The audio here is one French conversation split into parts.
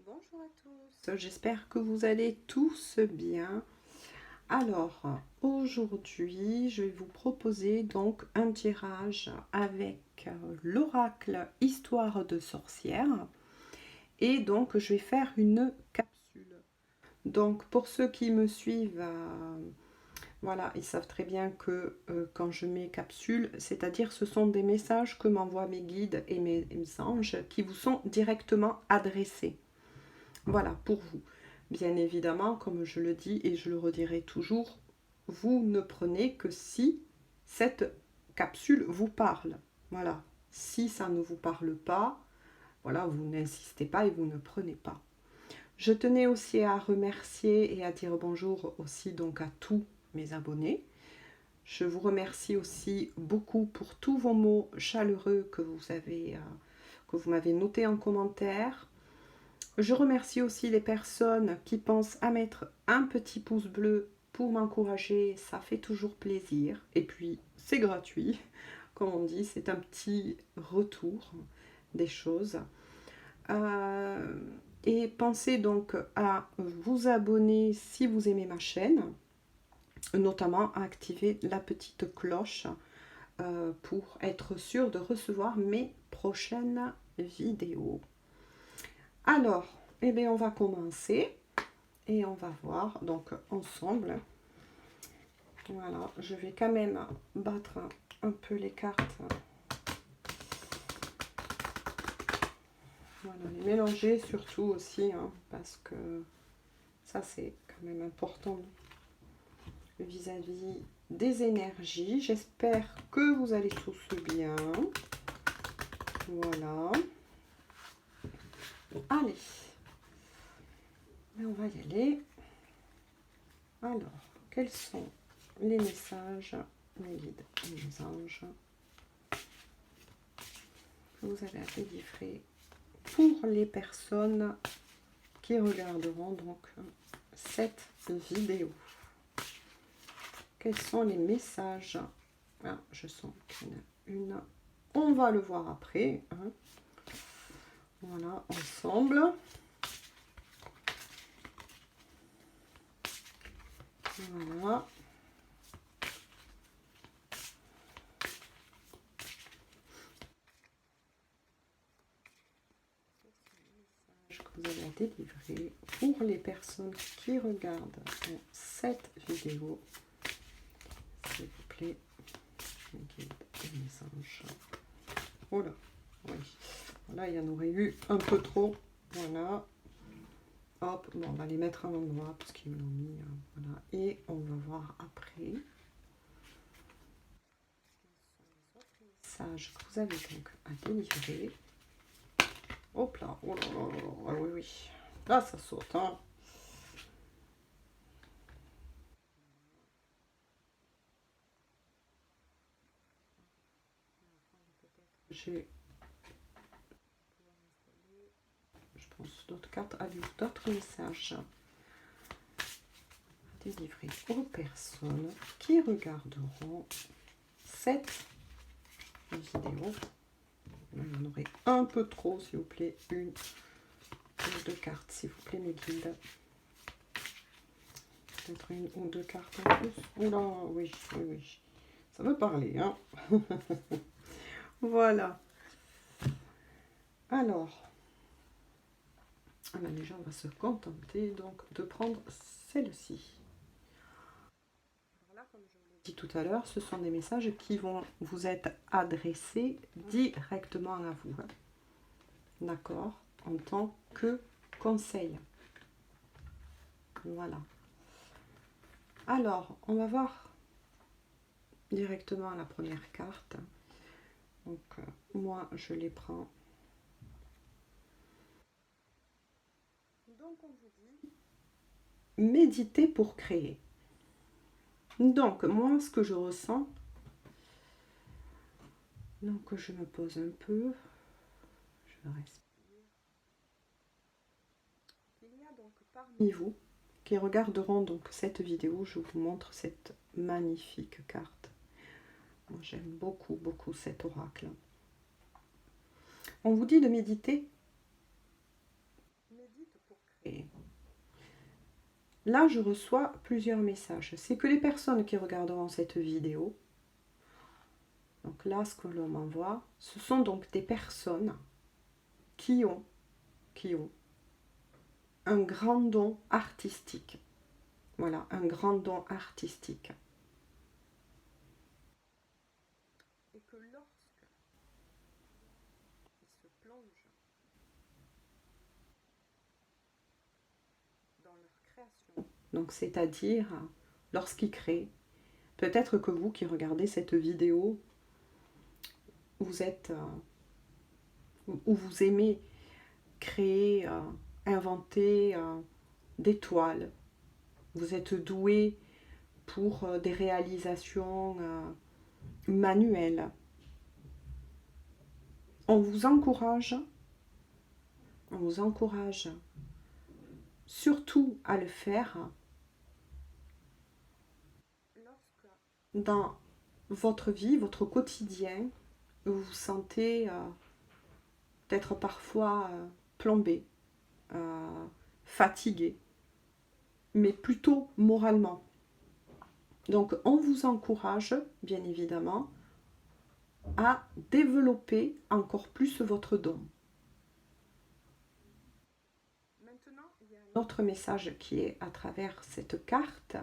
Bonjour à tous, j'espère que vous allez tous bien. Alors, aujourd'hui, je vais vous proposer donc un tirage avec l'oracle Histoire de sorcière. Et donc, je vais faire une capsule. Donc, pour ceux qui me suivent, voilà, ils savent très bien que quand je mets capsule, c'est-à-dire ce sont des messages que m'envoient mes guides et mes anges qui vous sont directement adressés. Voilà, pour vous. Bien évidemment, comme je le dis et je le redirai toujours, vous ne prenez que si cette capsule vous parle. Voilà. Si ça ne vous parle pas, voilà, vous n'insistez pas et vous ne prenez pas. Je tenais aussi à remercier et à dire bonjour aussi donc à tous mes abonnés. Je vous remercie aussi beaucoup pour tous vos mots chaleureux que vous m'avez notés en commentaire. Je remercie aussi les personnes qui pensent à mettre un petit pouce bleu pour m'encourager, ça fait toujours plaisir. Et puis, c'est gratuit, comme on dit, c'est un petit retour des choses. Et pensez donc à vous abonner si vous aimez ma chaîne, notamment à activer la petite cloche pour être sûr de recevoir mes prochaines vidéos. Alors, eh bien, on va commencer et on va voir donc ensemble. Voilà, je vais quand même battre un peu les cartes. Voilà, les mélanger surtout aussi, hein, parce que ça c'est quand même important vis-à-vis des énergies. J'espère que vous allez tous bien. Voilà. Allez, mais on va y aller. Alors, quels sont les messages, mes guides et mes anges que vous avez à délivrer pour les personnes qui regarderont donc cette vidéo? Quels sont les messages? Ah, je sens qu'il y en a une. On va le voir après, hein. Voilà, ensemble. Voilà. Que vous avez à délivrer pour les personnes qui regardent cette vidéo. S'il vous plaît, mes guides et mes anges. Voilà, oui. Voilà, il y en aurait eu un peu trop. Voilà. Hop, bon, on va les mettre à l'endroit parce qu'ils me l'ont mis. Voilà. Et on va voir après. Message que vous avez donc à délivrer. Hop là, oh là là là là, ah oui, oui. Là, ça saute, hein. J'ai, je pense, d'autres cartes, d'autres messages à délivrer aux personnes qui regarderont cette vidéo. Il y en aurait un peu trop, s'il vous plaît. Une ou deux cartes, s'il vous plaît, mes guides. Peut-être une ou deux cartes en plus. Oula, oui, oui, oui. Ça veut parler, hein. Voilà. Alors, ah ben déjà, on va se contenter donc de prendre celle-ci. Voilà, comme je vous l'ai dit tout à l'heure, ce sont des messages qui vont vous être adressés directement à vous. Hein. D'accord? En tant que conseil. Voilà. Alors, on va voir directement la première carte. Donc, moi, je les prends. Donc, on vous dit méditer pour créer. Donc, moi, ce que je ressens, donc je me pose un peu, je respire. Il y a donc parmi vous qui regarderont donc cette vidéo, je vous montre cette magnifique carte. Moi, j'aime beaucoup, beaucoup cet oracle. On vous dit de méditer, mais médite pour créer. Là, je reçois plusieurs messages. C'est que les personnes qui regarderont cette vidéo, donc là, ce que l'on m'envoie, ce sont donc des personnes qui ont un grand don artistique. Voilà, un grand don artistique. Et que lorsque ils se plongent dans leur création, donc c'est-à-dire lorsqu'ils créent, peut-être que vous qui regardez cette vidéo, vous êtes ou vous aimez créer, inventer des toiles. Vous êtes doué pour des réalisations manuelles. On vous encourage surtout à le faire lorsque dans votre vie, votre quotidien, vous vous sentez peut-être parfois plombé, fatigué, mais plutôt moralement. Donc on vous encourage, bien évidemment, à développer encore plus votre don. Maintenant, il y a un autre message qui est à travers cette carte.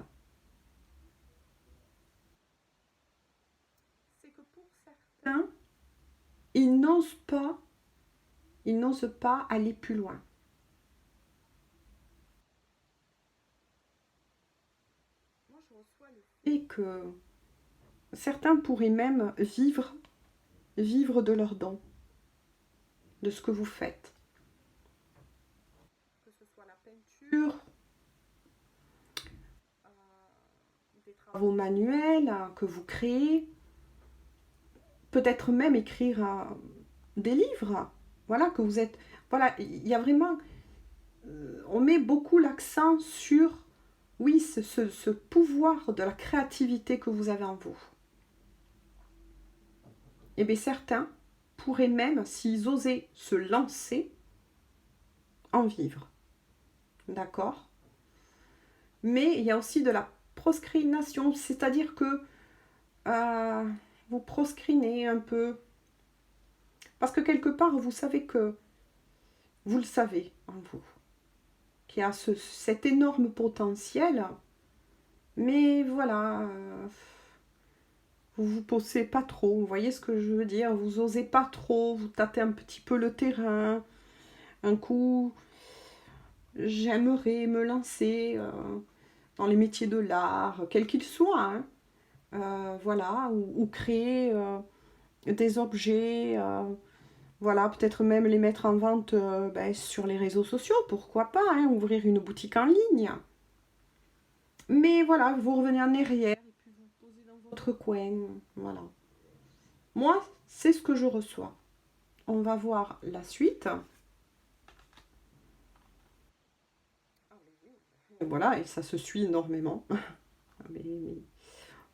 C'est que pour certains, ils n'osent pas aller plus loin. Moi, je reçois le fait que certains pourraient même vivre de leur don, de ce que vous faites. Que ce soit la peinture, des travaux manuels que vous créez, peut-être même écrire des livres. Voilà, que vous êtes... Voilà, il y a vraiment... on met beaucoup l'accent sur, oui, ce pouvoir de la créativité que vous avez en vous. Et bien certains pourraient même, s'ils osaient se lancer, en vivre. D'accord? Mais il y a aussi de la proscrination, c'est-à-dire que vous proscrinez un peu. Parce que quelque part, vous savez que vous le savez en vous, qu'il y a cet énorme potentiel, mais voilà, vous vous posez pas trop, vous voyez ce que je veux dire, vous osez pas trop, vous tâtez un petit peu le terrain, un coup, j'aimerais me lancer dans les métiers de l'art, quels qu'ils soient, hein, voilà, ou créer des objets, voilà, peut-être même les mettre en vente sur les réseaux sociaux, pourquoi pas, hein, ouvrir une boutique en ligne. Mais voilà, vous revenez en arrière et puis vous posez dans votre coin, voilà. Moi, c'est ce que je reçois. On va voir la suite. Voilà, et ça se suit énormément. mais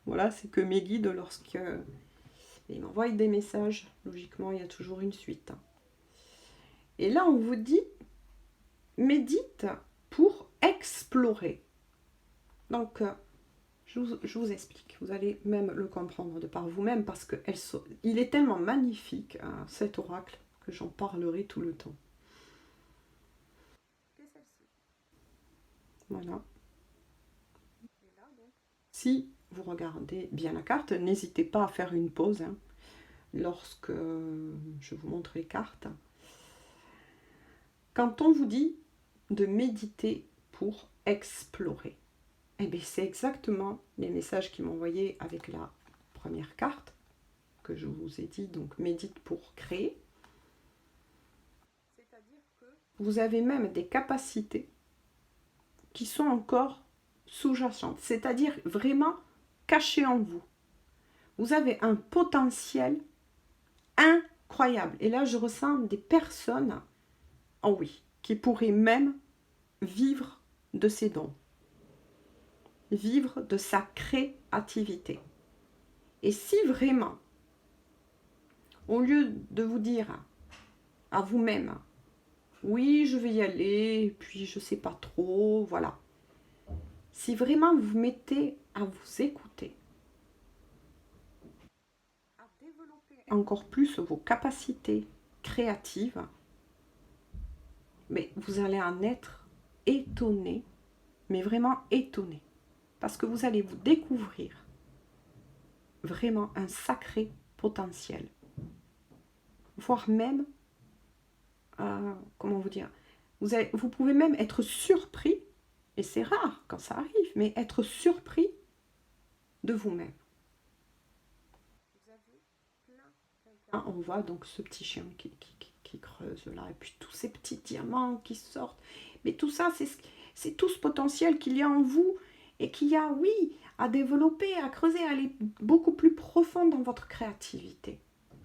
voilà, c'est que mes guides, ils m'envoient des messages, logiquement, il y a toujours une suite. Et là, on vous dit, médite pour explorer. Donc, je vous explique. Vous allez même le comprendre de par vous-même parce qu'il est tellement magnifique, hein, cet oracle, que j'en parlerai tout le temps. Voilà. Si vous regardez bien la carte, n'hésitez pas à faire une pause hein, lorsque je vous montre les cartes. Quand on vous dit de méditer pour explorer, eh bien c'est exactement les messages qu'ils m'ont envoyés avec la première carte que je vous ai dit, donc médite pour créer. C'est-à-dire que vous avez même des capacités qui sont encore sous-jacentes, c'est-à-dire vraiment cachées en vous. Vous avez un potentiel incroyable. Et là, je ressens des personnes, oh oui, qui pourraient même vivre de ses dons, vivre de sa créativité. Et si vraiment, au lieu de vous dire à vous-même, oui, je vais y aller, puis je sais pas trop, voilà. Si vraiment vous vous mettez à vous écouter, à développer encore plus vos capacités créatives, mais vous allez en être étonné, mais vraiment étonné. Parce que vous allez vous découvrir vraiment un sacré potentiel. Voire même, comment vous dire, vous pouvez même être surpris, et c'est rare quand ça arrive, mais être surpris de vous-même. On voit donc ce petit chien qui creuse là, et puis tous ces petits diamants qui sortent. Mais tout ça, c'est tout ce potentiel qu'il y a en vous et qu'il y a, oui, à développer, à creuser, à aller beaucoup plus profond dans votre créativité.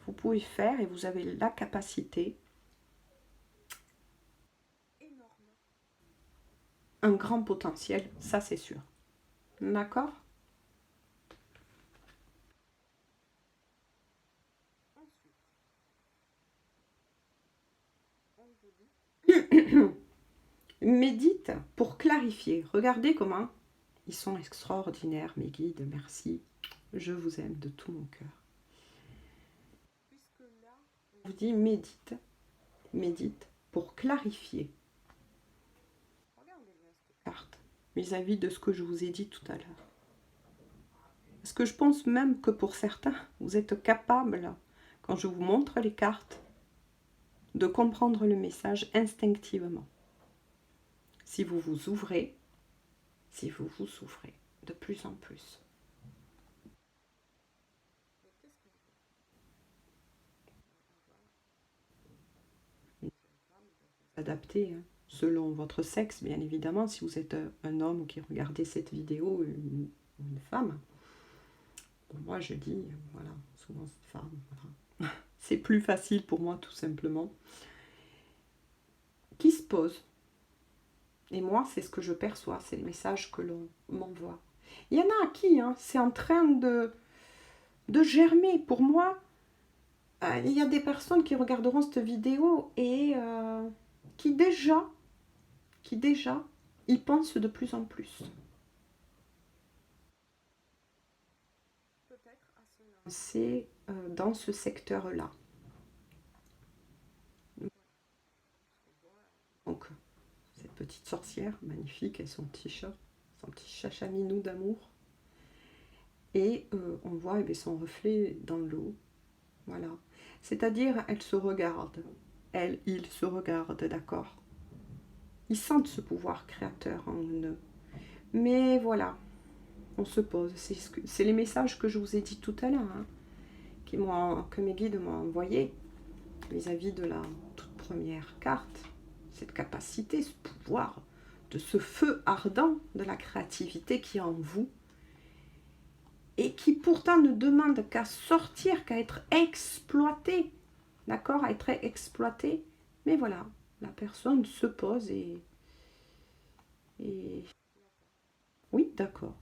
Vous pouvez faire et vous avez la capacité. Un grand potentiel, ça c'est sûr. D'accord? Médite pour clarifier. Regardez comment ils sont extraordinaires, mes guides. Merci. Je vous aime de tout mon cœur. On vous dit médite. Médite pour clarifier. Carte vis-à-vis de ce que je vous ai dit tout à l'heure. Parce que je pense même que pour certains, vous êtes capable, quand je vous montre les cartes, de comprendre le message instinctivement. Si vous vous ouvrez, de plus en plus. Adapté hein, selon votre sexe, bien évidemment, si vous êtes un homme qui regardez cette vidéo, une femme. Pour moi, je dis, voilà, souvent cette femme, voilà. C'est plus facile pour moi, tout simplement. Qui se pose. Et moi, c'est ce que je perçois, c'est les messages que l'on m'envoie. Il y en a à qui, hein, c'est en train de germer. Pour moi, il y a des personnes qui regarderont cette vidéo et qui déjà, y pensent de plus en plus. C'est dans ce secteur-là. Donc, cette petite sorcière magnifique et son petit chat, son petit chachaminou d'amour. Et on voit eh bien, son reflet dans l'eau. Voilà. C'est-à-dire, elle se regarde. Elle, il se regarde, d'accord. Ils sentent ce pouvoir créateur en eux. Mais voilà, on se pose. C'est les messages que je vous ai dit tout à l'heure, hein, que mes guides m'ont envoyé vis-à-vis de la toute première carte. Cette capacité, ce pouvoir, de ce feu ardent de la créativité qui est en vous et qui pourtant ne demande qu'à sortir, qu'à être exploité, d'accord, à être exploité. Mais voilà, la personne se pose et oui, d'accord.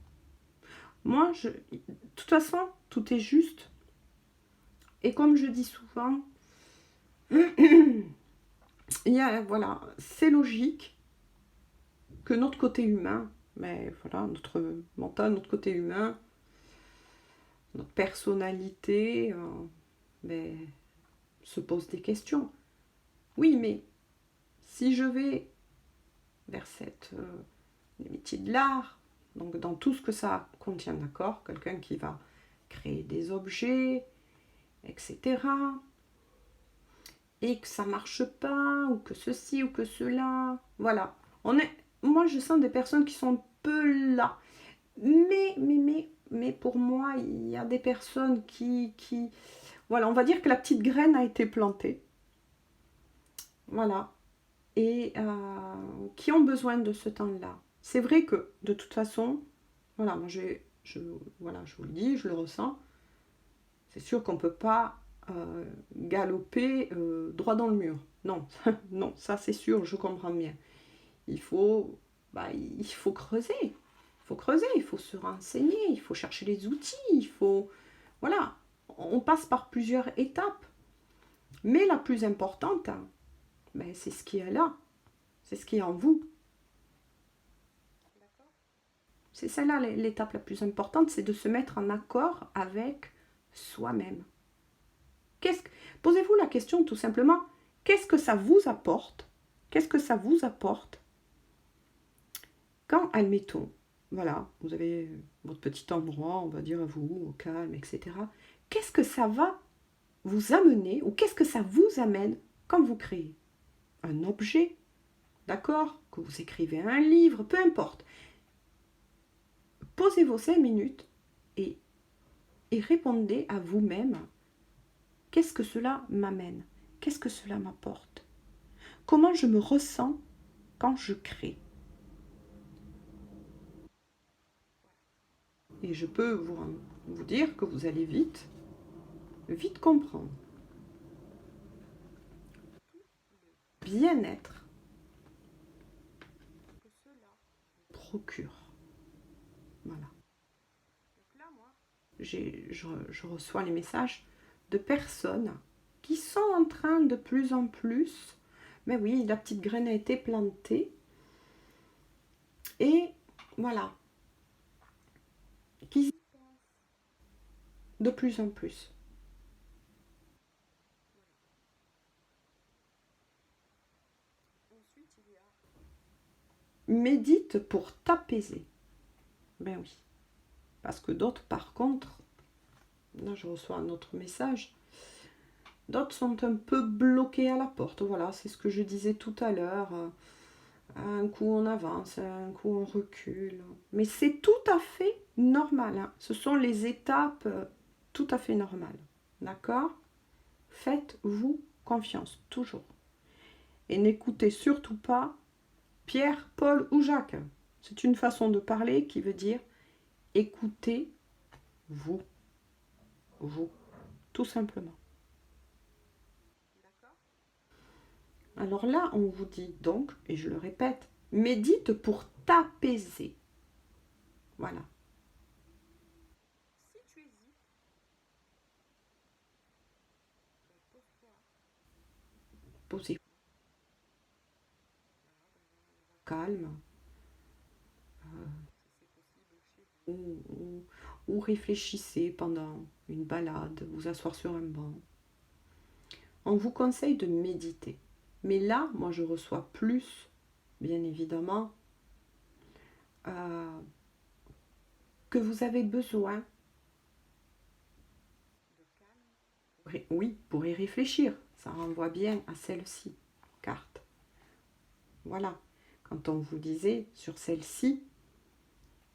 Moi, de toute façon, tout est juste. Et comme je dis souvent, voilà, c'est logique que notre côté humain, mais voilà, notre mental, notre côté humain, notre personnalité, ben, se pose des questions. Oui, mais si je vais vers les métiers de l'art, donc dans tout ce que ça contient, d'accord, quelqu'un qui va créer des objets, etc., et que ça marche pas, ou que ceci, ou que cela, voilà. Moi, je sens des personnes qui sont un peu là. Mais pour moi, il y a des personnes voilà, on va dire que la petite graine a été plantée. Voilà. Et qui ont besoin de ce temps-là. C'est vrai que, de toute façon, voilà, moi, voilà, je vous le dis, je le ressens. C'est sûr qu'on ne peut pas galoper droit dans le mur. Non, non, ça c'est sûr, je comprends bien. Il faut, il faut creuser. Il faut creuser, il faut se renseigner, il faut chercher les outils, il faut... Voilà, on passe par plusieurs étapes. Mais la plus importante, ben, c'est ce qui est là. C'est ce qui est en vous. C'est celle-là l'étape la plus importante, c'est de se mettre en accord avec soi-même. Posez-vous la question tout simplement, qu'est-ce que ça vous apporte? Qu'est-ce que ça vous apporte quand, admettons, voilà, vous avez votre petit endroit, on va dire à vous, au calme, etc. Qu'est-ce que ça va vous amener, ou qu'est-ce que ça vous amène quand vous créez un objet, d'accord? Que vous écrivez un livre, peu importe. Posez vos 5 minutes et répondez à vous-même. Qu'est-ce que cela m'amène? Qu'est-ce que cela m'apporte? Comment je me ressens quand je crée? Et je peux vous dire que vous allez vite comprendre. Bien-être que cela procure. Voilà. Donc là, moi, je reçois les messages de personnes qui sont en train de plus en plus, mais oui, la petite graine a été plantée, et voilà, qui de plus en plus. Médite pour t'apaiser. Ben oui. Parce que d'autres, par contre, là je reçois un autre message, d'autres sont un peu bloqués à la porte. Voilà, c'est ce que je disais tout à l'heure. Un coup on avance, un coup on recule. Mais c'est tout à fait normal. Hein. Ce sont les étapes tout à fait normales. D'accord? Faites-vous confiance, toujours. Et n'écoutez surtout pas Pierre, Paul ou Jacques. C'est une façon de parler qui veut dire écoutez vous, tout simplement. Alors là, on vous dit donc, et je le répète, médite pour t'apaiser. Voilà. Si tu hésites, posez calme, ou réfléchissez pendant une balade, vous asseoir sur un banc. On vous conseille de méditer. Mais là, moi, je reçois plus, bien évidemment, que vous avez besoin, oui, pour y réfléchir. Ça renvoie bien à celle-ci, carte. Voilà. Quand on vous disait sur celle-ci,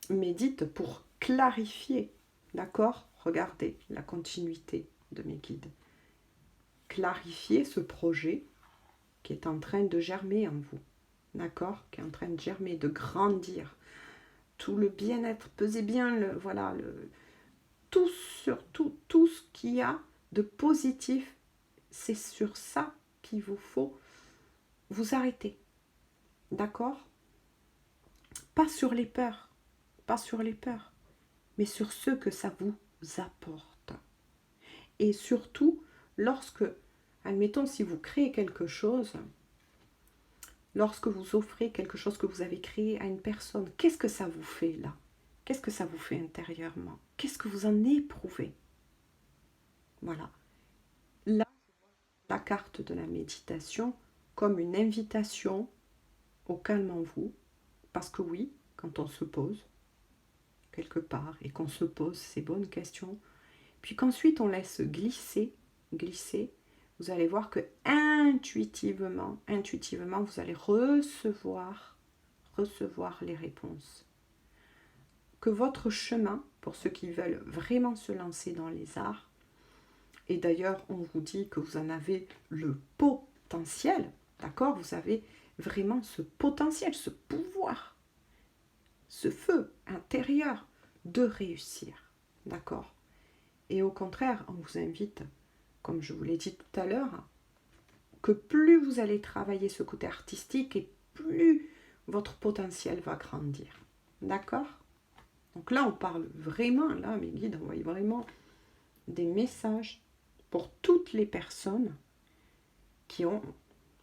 médite pour clarifier. D'accord? Regardez la continuité de mes guides. Clarifier ce projet qui est en train de germer en vous. D'accord? Qui est en train de germer, de grandir. Tout le bien-être, pesez bien tout ce qu'il y a de positif, c'est sur ça qu'il vous faut vous arrêter. D'accord? Pas sur les peurs, mais sur ce que ça vous apporte. Et surtout, lorsque, admettons, si vous créez quelque chose, lorsque vous offrez quelque chose que vous avez créé à une personne, qu'est-ce que ça vous fait là? Qu'est-ce que ça vous fait intérieurement? Qu'est-ce que vous en éprouvez? Voilà. Là, la carte de la méditation comme une invitation au calme en vous. Parce que oui, quand on se pose quelque part et qu'on se pose ces bonnes questions, puis qu'ensuite on laisse glisser, vous allez voir que intuitivement, vous allez recevoir les réponses. Que votre chemin, pour ceux qui veulent vraiment se lancer dans les arts, et d'ailleurs on vous dit que vous en avez le potentiel, d'accord? Vous avez vraiment ce potentiel, ce pouvoir, ce feu intérieur de réussir, d'accord? Et au contraire, on vous invite, comme je vous l'ai dit tout à l'heure, que plus vous allez travailler ce côté artistique et plus votre potentiel va grandir. D'accord? Donc là, on parle vraiment, là, mes guides envoient vraiment des messages pour toutes les personnes qui ont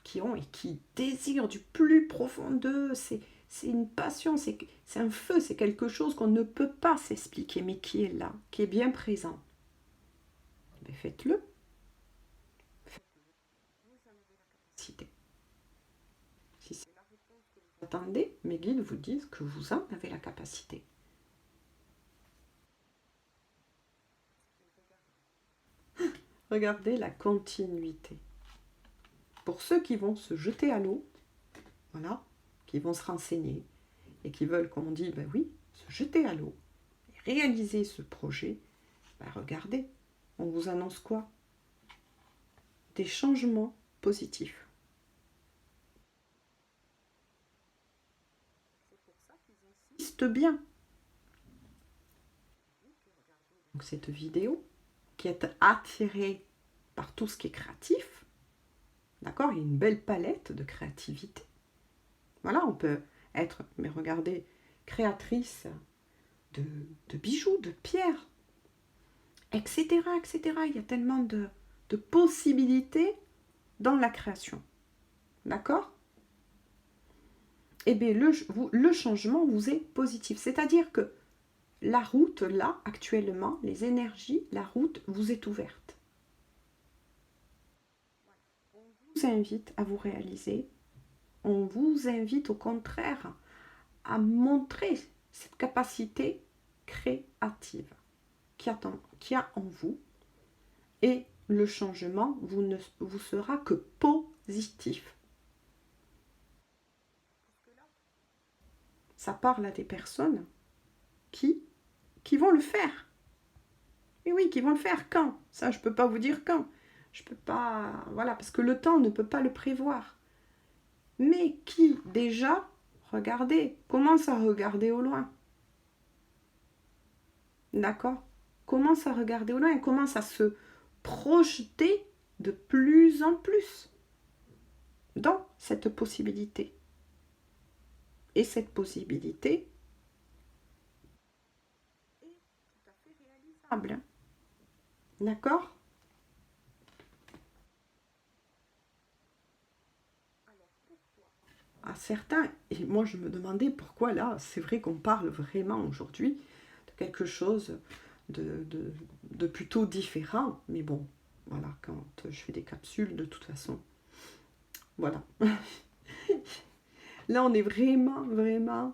qui ont et qui désirent du plus profond d'eux. C'est une passion, c'est un feu, c'est quelque chose qu'on ne peut pas s'expliquer, mais qui est là, qui est bien présent. Mais faites-le. Si c'est la réponse que vous attendez, mes guides vous disent que vous en avez la capacité. Regardez la continuité. Pour ceux qui vont se jeter à l'eau, voilà, qui vont se renseigner et qui veulent, comme on dit, ben oui, se jeter à l'eau et réaliser ce projet, ben regardez, on vous annonce quoi? Des changements positifs. C'est pour ça qu'ils insistent bien. Donc cette vidéo qui est attirée par tout ce qui est créatif, d'accord, il y a une belle palette de créativité. Voilà, on peut être, mais regardez, créatrice de bijoux, de pierres, etc., etc. Il y a tellement de possibilités dans la création. D'accord? Eh bien, le changement vous est positif. C'est-à-dire que la route, là, actuellement, les énergies, la route vous est ouverte. On vous invite à vous réaliser. On vous invite au contraire à montrer cette capacité créative qu'il y a en vous. Et le changement vous sera que positif. Ça parle à des personnes qui vont le faire. Et oui, qui vont le faire quand? Ça, je ne peux pas vous dire quand. Je peux pas... Voilà, parce que le temps ne peut pas le prévoir. Mais qui, déjà, regardez, commence à regarder au loin. D'accord? Commence à regarder au loin et commence à se projeter de plus en plus dans cette possibilité. Et cette possibilité est tout à fait réalisable. D'accord? À certains, et moi je me demandais pourquoi là, c'est vrai qu'on parle vraiment aujourd'hui de quelque chose de plutôt différent, mais bon, voilà, quand je fais des capsules, de toute façon, voilà. Là, on est vraiment, vraiment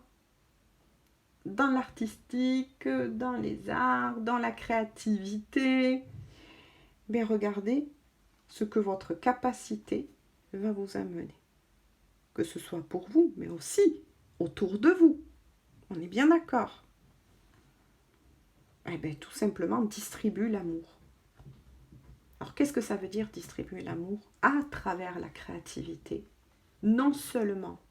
dans l'artistique, dans les arts, dans la créativité. Mais regardez ce que votre capacité va vous amener. Que ce soit pour vous, mais aussi autour de vous. On est bien d'accord. Eh bien, tout simplement, distribue l'amour. Alors, qu'est-ce que ça veut dire distribuer l'amour? À travers la créativité. Non seulement,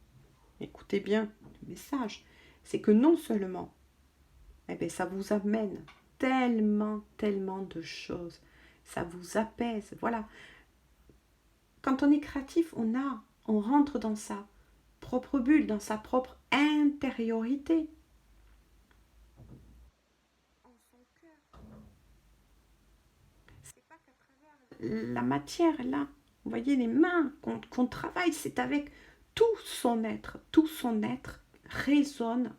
écoutez bien le message, c'est que non seulement, eh bien, ça vous amène tellement, tellement de choses. Ça vous apaise. Voilà. Quand on est créatif, on rentre dans sa propre bulle, dans sa propre intériorité. C'est pas qu'à travers la matière, là, vous voyez les mains qu'on travaille, c'est avec tout son être. Tout son être résonne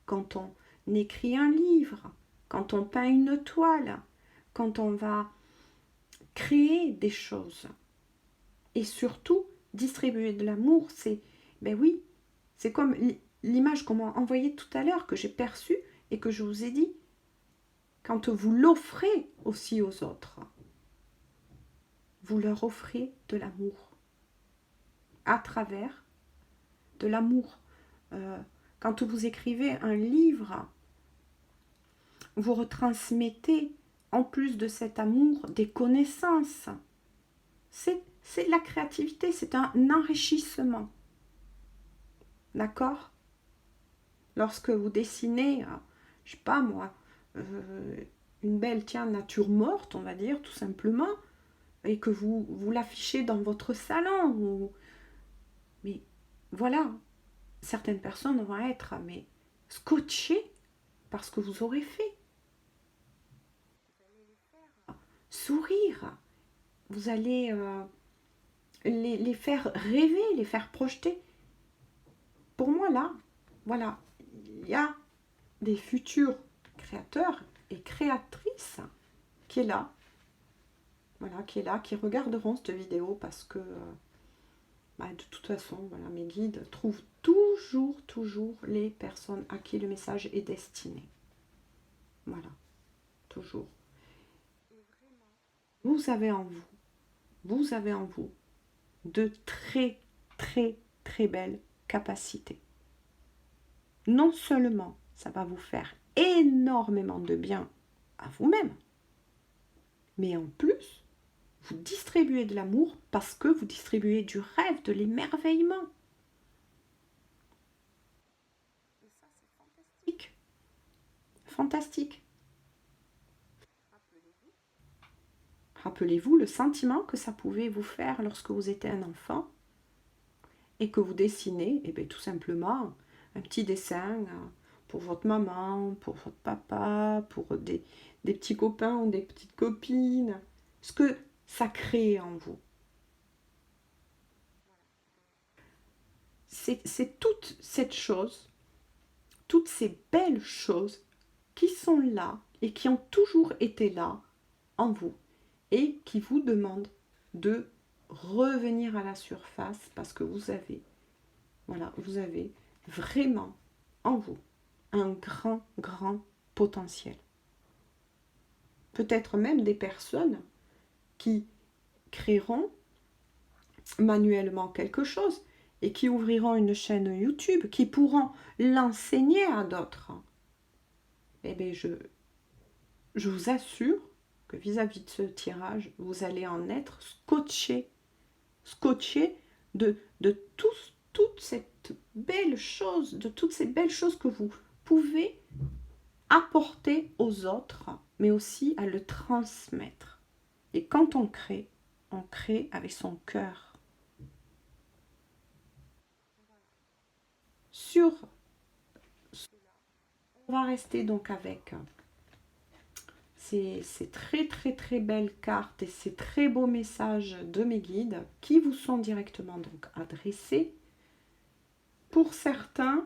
quand on écrit un livre, quand on peint une toile, quand on va créer des choses. Et surtout, distribuer de l'amour, c'est, ben oui, c'est comme l'image qu'on m'a envoyée tout à l'heure, que j'ai perçue et que je vous ai dit, quand vous l'offrez aussi aux autres, vous leur offrez de l'amour, à travers de l'amour. Quand vous écrivez un livre, vous retransmettez, en plus de cet amour, des connaissances. C'est de la créativité, c'est un enrichissement. D'accord? Lorsque vous dessinez, je sais pas moi, une belle nature morte, on va dire, tout simplement, et que vous l'affichez dans votre salon, mais voilà, certaines personnes vont être scotchées par ce que vous aurez fait. Vous allez les faire sourire, vous allez les faire rêver, les faire projeter. Pour moi, là, voilà, il y a des futurs créateurs et créatrices qui est là, voilà, qui est là, qui regarderont cette vidéo parce que de toute façon, voilà, mes guides trouvent toujours les personnes à qui le message est destiné. Voilà, toujours. Vous avez en vous de très belles capacités. Non seulement ça va vous faire énormément de bien à vous-même, mais en plus, vous distribuez de l'amour parce que vous distribuez du rêve, de l'émerveillement. Et ça, c'est fantastique. Fantastique. Rappelez-vous le sentiment que ça pouvait vous faire lorsque vous étiez un enfant et que vous dessinez, et bien tout simplement, un petit dessin pour votre maman, pour votre papa, pour des petits copains ou des petites copines. Ce que ça crée en vous. C'est toute cette chose, toutes ces belles choses qui sont là et qui ont toujours été là en vous et qui vous demandent de revenir à la surface parce que vous avez, voilà, vous avez vraiment en vous un grand potentiel. Peut-être même des personnes qui créeront manuellement quelque chose et qui ouvriront une chaîne YouTube, qui pourront l'enseigner à d'autres. Eh bien, je vous assure que vis-à-vis de ce tirage, vous allez en être scotché de toute cette belle chose, de toutes ces belles choses que vous pouvez apporter aux autres, mais aussi à le transmettre. Et quand on crée avec son cœur. Sur cela, on va rester donc avec ces très belles cartes et ces très beaux messages de mes guides qui vous sont directement donc adressés. Pour certains,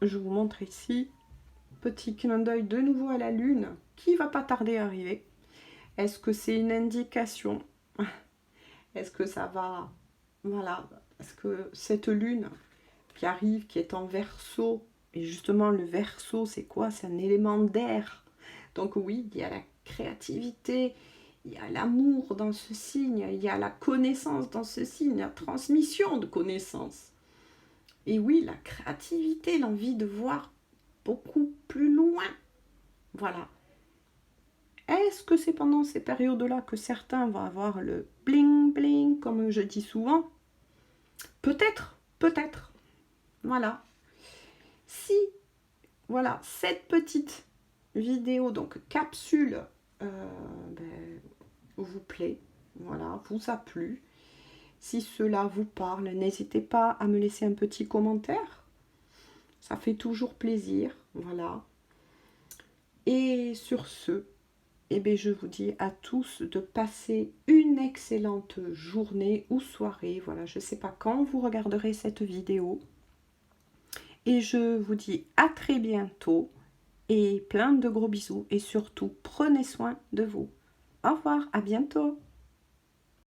je vous montre ici, petit clin d'œil de nouveau à la lune qui va pas tarder à arriver. Est-ce que c'est une indication? Est-ce que ça va? Voilà, est-ce que cette lune qui arrive, qui est en Verseau, et justement le Verseau c'est quoi? C'est un élément d'air. Donc oui, il y a la créativité, il y a l'amour dans ce signe, il y a la connaissance dans ce signe, la transmission de connaissances. Et oui, la créativité, l'envie de voir beaucoup plus loin. Voilà. Est-ce que c'est pendant ces périodes-là que certains vont avoir le bling bling, comme je dis souvent? Peut-être, peut-être. Voilà. Si, voilà, cette petite vidéo, donc capsule, vous plaît, voilà, vous a plu. Si cela vous parle, n'hésitez pas à me laisser un petit commentaire. Ça fait toujours plaisir, voilà. Et sur ce, eh bien, je vous dis à tous de passer une excellente journée ou soirée. Voilà, je ne sais pas quand vous regarderez cette vidéo. Et je vous dis à très bientôt et plein de gros bisous. Et surtout, prenez soin de vous. Au revoir, à bientôt.